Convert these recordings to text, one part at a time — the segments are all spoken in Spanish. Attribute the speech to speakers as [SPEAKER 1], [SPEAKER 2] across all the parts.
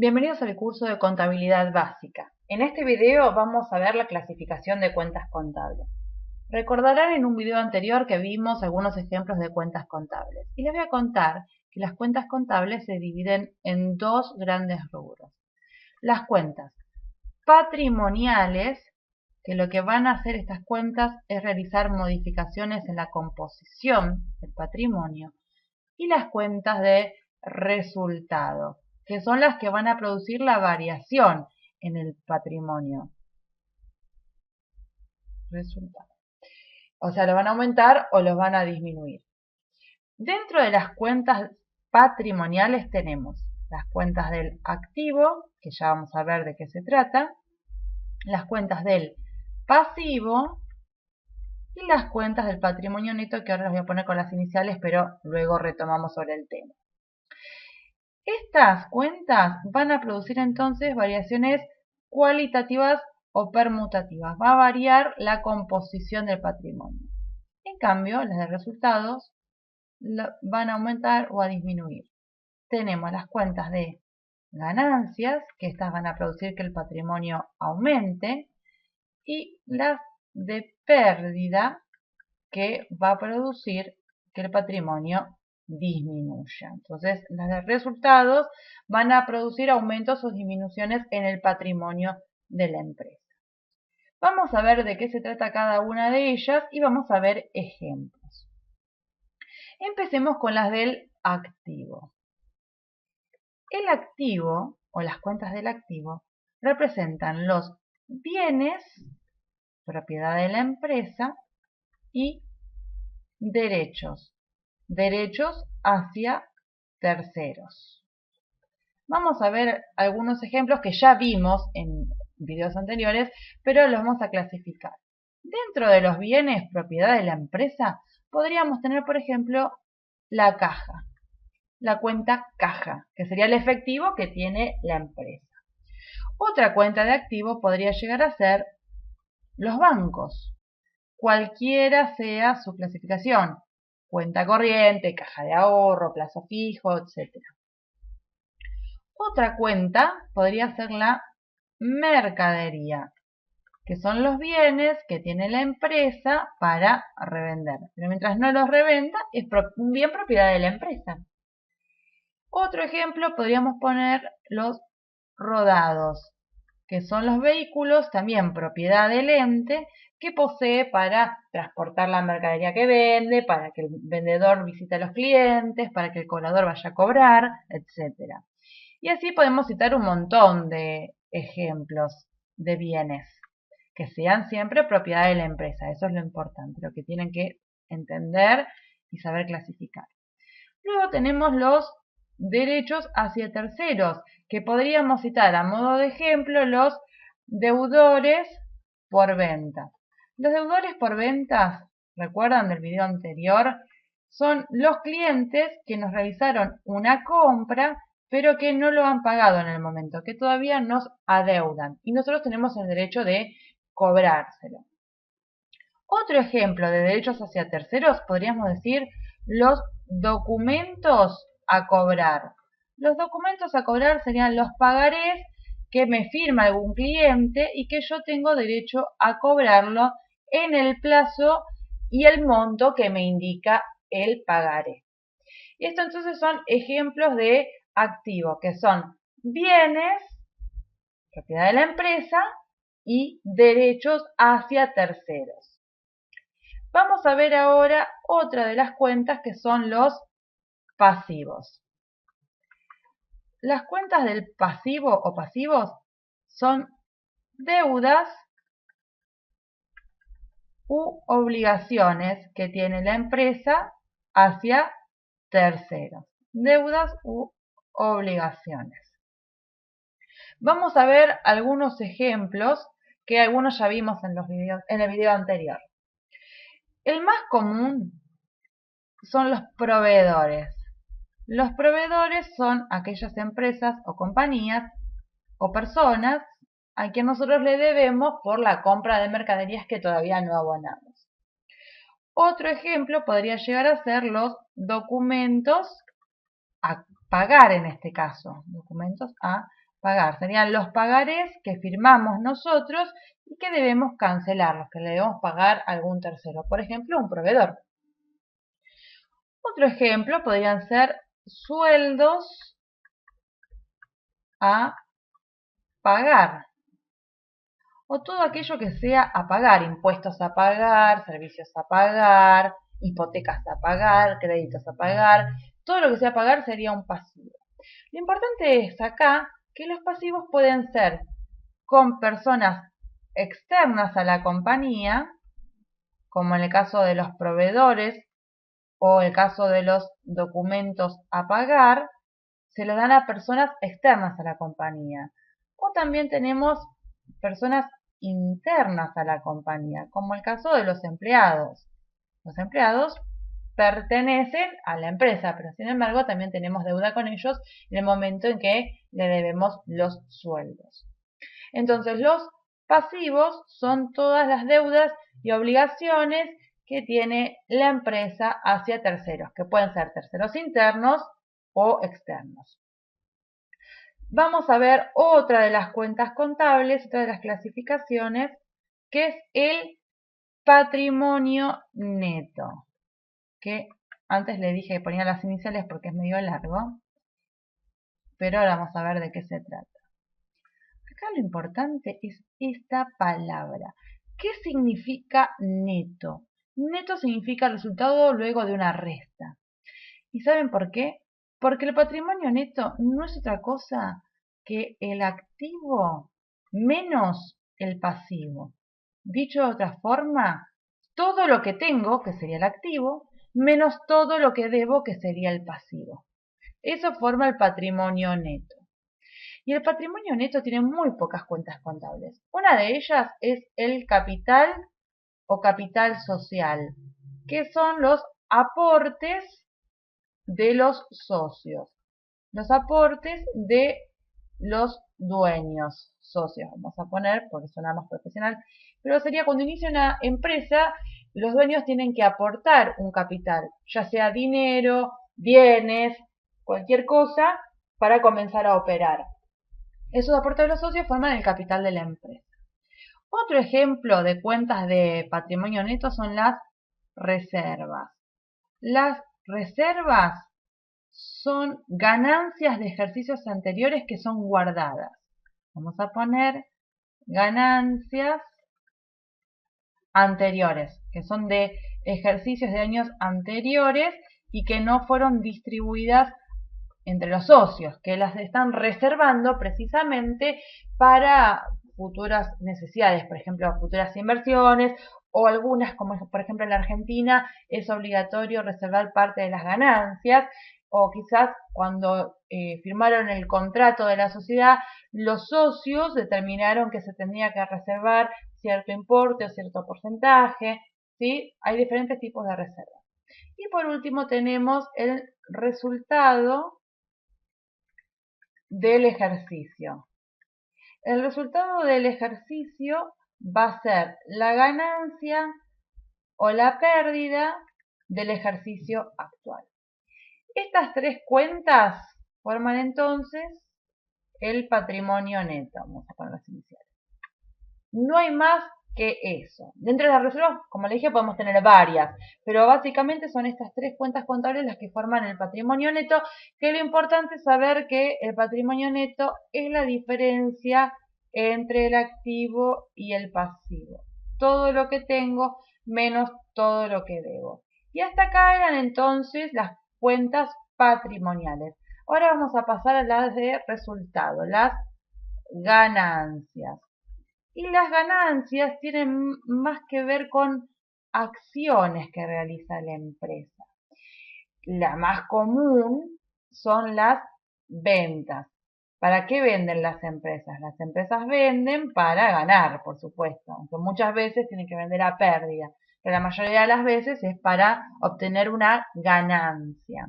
[SPEAKER 1] Bienvenidos al curso de Contabilidad Básica. En este video vamos a ver la clasificación de cuentas contables. Recordarán en un video anterior que vimos algunos ejemplos de cuentas contables. Y les voy a contar que las cuentas contables se dividen en dos grandes rubros. Las cuentas patrimoniales, que lo que van a hacer estas cuentas es realizar modificaciones en la composición del patrimonio. Y las cuentas de resultado, que son las que van a producir la variación en el patrimonio. Resultado. O sea, lo van a aumentar o los van a disminuir. Dentro de las cuentas patrimoniales tenemos las cuentas del activo, que ya vamos a ver de qué se trata, las cuentas del pasivo y las cuentas del patrimonio neto, que ahora las voy a poner con las iniciales, pero luego retomamos sobre el tema. Estas cuentas van a producir entonces variaciones cualitativas o permutativas. Va a variar la composición del patrimonio. En cambio, las de resultados van a aumentar o a disminuir. Tenemos las cuentas de ganancias, que estas van a producir que el patrimonio aumente, y las de pérdida, que va a producir que el patrimonio disminuya. Entonces, las de resultados van a producir aumentos o disminuciones en el patrimonio de la empresa. Vamos a ver de qué se trata cada una de ellas y vamos a ver ejemplos. Empecemos con las del activo. El activo, o las cuentas del activo, representan los bienes, propiedad de la empresa, y derechos hacia terceros. Vamos a ver algunos ejemplos que ya vimos en videos anteriores, pero los vamos a clasificar. Dentro de los bienes propiedad de la empresa, podríamos tener, por ejemplo, la caja, la cuenta caja, que sería el efectivo que tiene la empresa. Otra cuenta de activo podría llegar a ser los bancos, cualquiera sea su clasificación. Cuenta corriente, caja de ahorro, plazo fijo, etc. Otra cuenta podría ser la mercadería, que son los bienes que tiene la empresa para revender. Pero mientras no los revenda, es un bien propiedad de la empresa. Otro ejemplo podríamos poner los rodados, que son los vehículos, también propiedad del ente, que posee para transportar la mercadería que vende, para que el vendedor visite a los clientes, para que el cobrador vaya a cobrar, etc. Y así podemos citar un montón de ejemplos de bienes, que sean siempre propiedad de la empresa. Eso es lo importante, lo que tienen que entender y saber clasificar. Luego tenemos los derechos hacia terceros, que podríamos citar a modo de ejemplo los deudores por venta. Los deudores por ventas, recuerdan del video anterior, son los clientes que nos realizaron una compra pero que no lo han pagado en el momento, que todavía nos adeudan y nosotros tenemos el derecho de cobrárselo. Otro ejemplo de derechos hacia terceros podríamos decir los documentos a cobrar. Los documentos a cobrar serían los pagarés que me firma algún cliente y que yo tengo derecho a cobrarlo en el plazo y el monto que me indica el pagaré. Y esto entonces son ejemplos de activos, que son bienes, propiedad de la empresa, y derechos hacia terceros. Vamos a ver ahora otra de las cuentas, que son los pasivos. Las cuentas del pasivo o pasivos son deudas u obligaciones que tiene la empresa hacia terceros. Deudas u obligaciones. Vamos a ver algunos ejemplos que algunos ya vimos en el video anterior. El más común son los proveedores. Los proveedores son aquellas empresas o compañías o personas a quien nosotros le debemos por la compra de mercaderías que todavía no abonamos. Otro ejemplo podría llegar a ser los documentos a pagar en este caso. Documentos a pagar. Serían los pagarés que firmamos nosotros y que debemos cancelar, los que le debemos pagar a algún tercero. Por ejemplo, un proveedor. Otro ejemplo podrían ser sueldos a pagar. O todo aquello que sea a pagar, impuestos a pagar, servicios a pagar, hipotecas a pagar, créditos a pagar, todo lo que sea a pagar sería un pasivo. Lo importante es acá que los pasivos pueden ser con personas externas a la compañía, como en el caso de los proveedores o el caso de los documentos a pagar, se los dan a personas externas a la compañía. O también tenemos personas internas a la compañía, como el caso de los empleados. Los empleados pertenecen a la empresa, pero sin embargo también tenemos deuda con ellos en el momento en que le debemos los sueldos. Entonces los pasivos son todas las deudas y obligaciones que tiene la empresa hacia terceros, que pueden ser terceros internos o externos. Vamos a ver otra de las cuentas contables, otra de las clasificaciones, que es el patrimonio neto, que antes le dije que ponía las iniciales porque es medio largo, pero ahora vamos a ver de qué se trata. Acá lo importante es esta palabra. ¿Qué significa neto? Neto significa resultado luego de una resta. ¿Y saben por qué? Porque el patrimonio neto no es otra cosa que el activo menos el pasivo. Dicho de otra forma, todo lo que tengo, que sería el activo, menos todo lo que debo, que sería el pasivo. Eso forma el patrimonio neto. Y el patrimonio neto tiene muy pocas cuentas contables. Una de ellas es el capital o capital social, que son los aportes de los socios, los aportes de los dueños, socios, vamos a poner, porque suena más profesional, pero sería cuando inicia una empresa, los dueños tienen que aportar un capital, ya sea dinero, bienes, cualquier cosa, para comenzar a operar. Esos aportes de los socios forman el capital de la empresa. Otro ejemplo de cuentas de patrimonio neto son las reservas. Las reservas son ganancias de ejercicios anteriores que son guardadas. Vamos a poner ganancias anteriores, que son de ejercicios de años anteriores y que no fueron distribuidas entre los socios, que las están reservando precisamente para futuras necesidades, por ejemplo, futuras inversiones o algunas, como por ejemplo en la Argentina, es obligatorio reservar parte de las ganancias o quizás cuando firmaron el contrato de la sociedad, los socios determinaron que se tenía que reservar cierto importe o cierto porcentaje, ¿sí? Hay diferentes tipos de reservas. Y por último tenemos el resultado del ejercicio. El resultado del ejercicio va a ser la ganancia o la pérdida del ejercicio actual. Estas tres cuentas forman entonces el patrimonio neto. Vamos a poner las iniciales. No hay más que eso. Dentro de las reservas, como le dije, podemos tener varias, pero básicamente son estas tres cuentas contables las que forman el patrimonio neto, que lo importante es saber que el patrimonio neto es la diferencia entre el activo y el pasivo. Todo lo que tengo menos todo lo que debo. Y hasta acá eran entonces las cuentas patrimoniales. Ahora vamos a pasar a las de resultado, las ganancias. Y las ganancias tienen más que ver con acciones que realiza la empresa. La más común son las ventas. ¿Para qué venden las empresas? Las empresas venden para ganar, por supuesto, aunque muchas veces tienen que vender a pérdida, pero la mayoría de las veces es para obtener una ganancia.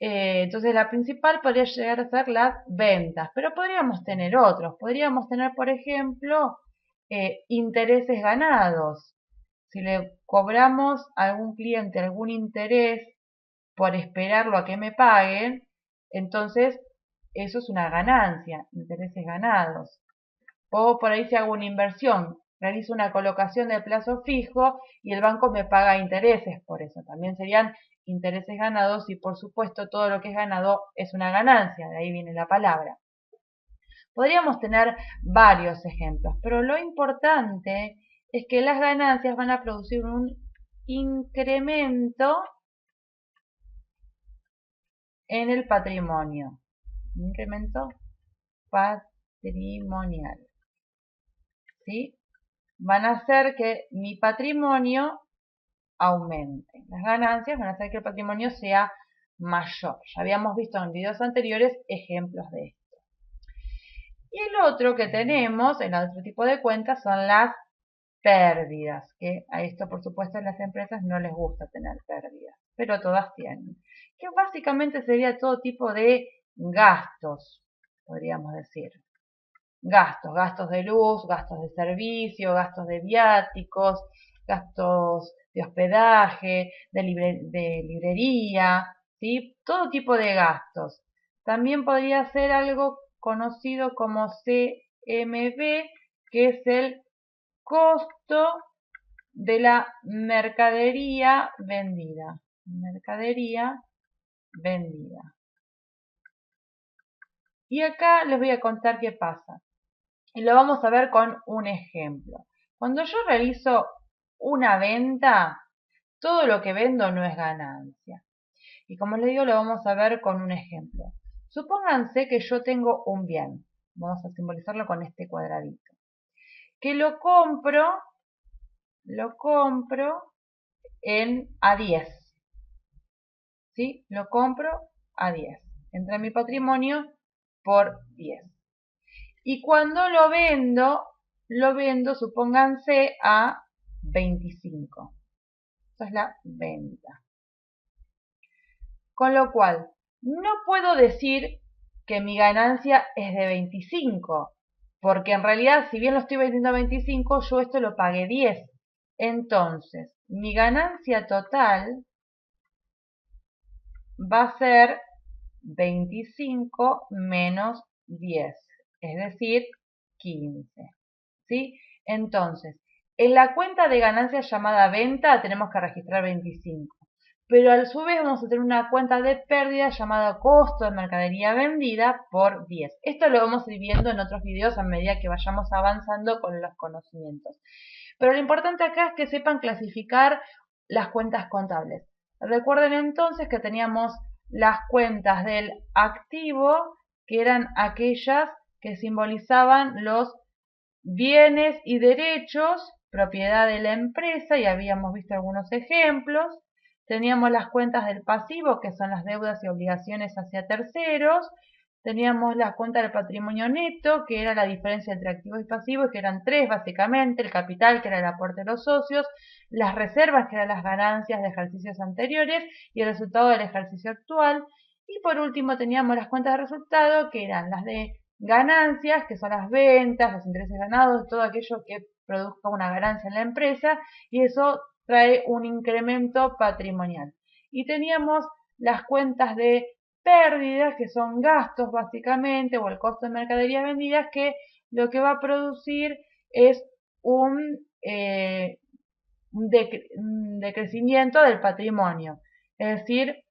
[SPEAKER 1] Entonces la principal podría llegar a ser las ventas, pero podríamos tener otros. Podríamos tener, por ejemplo, intereses ganados. Si le cobramos a algún cliente algún interés por esperarlo a que me paguen, entonces eso es una ganancia, intereses ganados. O por ahí si hago una inversión, realizo una colocación de plazo fijo y el banco me paga intereses por eso. También serían intereses ganados y por supuesto todo lo que es ganado es una ganancia, de ahí viene la palabra. Podríamos tener varios ejemplos, pero lo importante es que las ganancias van a producir un incremento en el patrimonio. Un incremento patrimonial. ¿Sí? Van a hacer que mi patrimonio aumente. Las ganancias van a hacer que el patrimonio sea mayor. Ya habíamos visto en videos anteriores ejemplos de esto. Y el otro que tenemos, el otro tipo de cuentas, son las pérdidas, que a esto por supuesto en las empresas no les gusta tener pérdidas, pero todas tienen, que básicamente sería todo tipo de gastos, podríamos decir. Gastos de luz, gastos de servicio, gastos de viáticos, gastos de hospedaje, de librería, ¿sí? Todo tipo de gastos. También podría ser algo conocido como CMB, que es el costo de la mercadería vendida. Mercadería vendida. Y acá les voy a contar qué pasa. Y lo vamos a ver con un ejemplo. Cuando yo realizo una venta, todo lo que vendo no es ganancia. Y como les digo, lo vamos a ver con un ejemplo. Supónganse que yo tengo un bien. Vamos a simbolizarlo con este cuadradito. Que lo compro a 10. ¿Sí? Lo compro a 10. Entra en mi patrimonio por 10. Y cuando lo vendo, supónganse, a 25. Esta es la venta. Con lo cual, no puedo decir que mi ganancia es de 25, porque en realidad, si bien lo estoy vendiendo a 25, yo esto lo pagué 10. Entonces, mi ganancia total va a ser 25 menos 10, es decir, 15. ¿Sí? Entonces, en la cuenta de ganancias llamada venta tenemos que registrar 25. Pero a su vez vamos a tener una cuenta de pérdida llamada costo de mercadería vendida por 10. Esto lo vamos a ir viendo en otros videos a medida que vayamos avanzando con los conocimientos. Pero lo importante acá es que sepan clasificar las cuentas contables. Recuerden entonces que teníamos las cuentas del activo, que eran aquellas que simbolizaban los bienes y derechos, propiedad de la empresa, y habíamos visto algunos ejemplos. Teníamos las cuentas del pasivo, que son las deudas y obligaciones hacia terceros. Teníamos las cuentas del patrimonio neto, que era la diferencia entre activos y pasivos, que eran tres básicamente: el capital, que era el aporte de los socios, las reservas, que eran las ganancias de ejercicios anteriores, y el resultado del ejercicio actual. Y por último teníamos las cuentas de resultado, que eran las de ganancias, que son las ventas, los intereses ganados, todo aquello que produzca una ganancia en la empresa, y eso trae un incremento patrimonial. Y teníamos las cuentas de pérdidas, que son gastos básicamente, o el costo de mercaderías vendidas, que lo que va a producir es un decrecimiento del patrimonio. Es decir,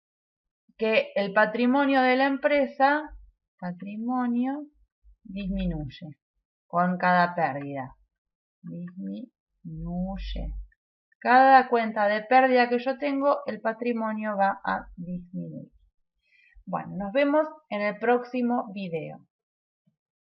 [SPEAKER 1] que el patrimonio de la empresa, disminuye con cada pérdida. Disminuye. Cada cuenta de pérdida que yo tengo, el patrimonio va a disminuir. Bueno, nos vemos en el próximo video.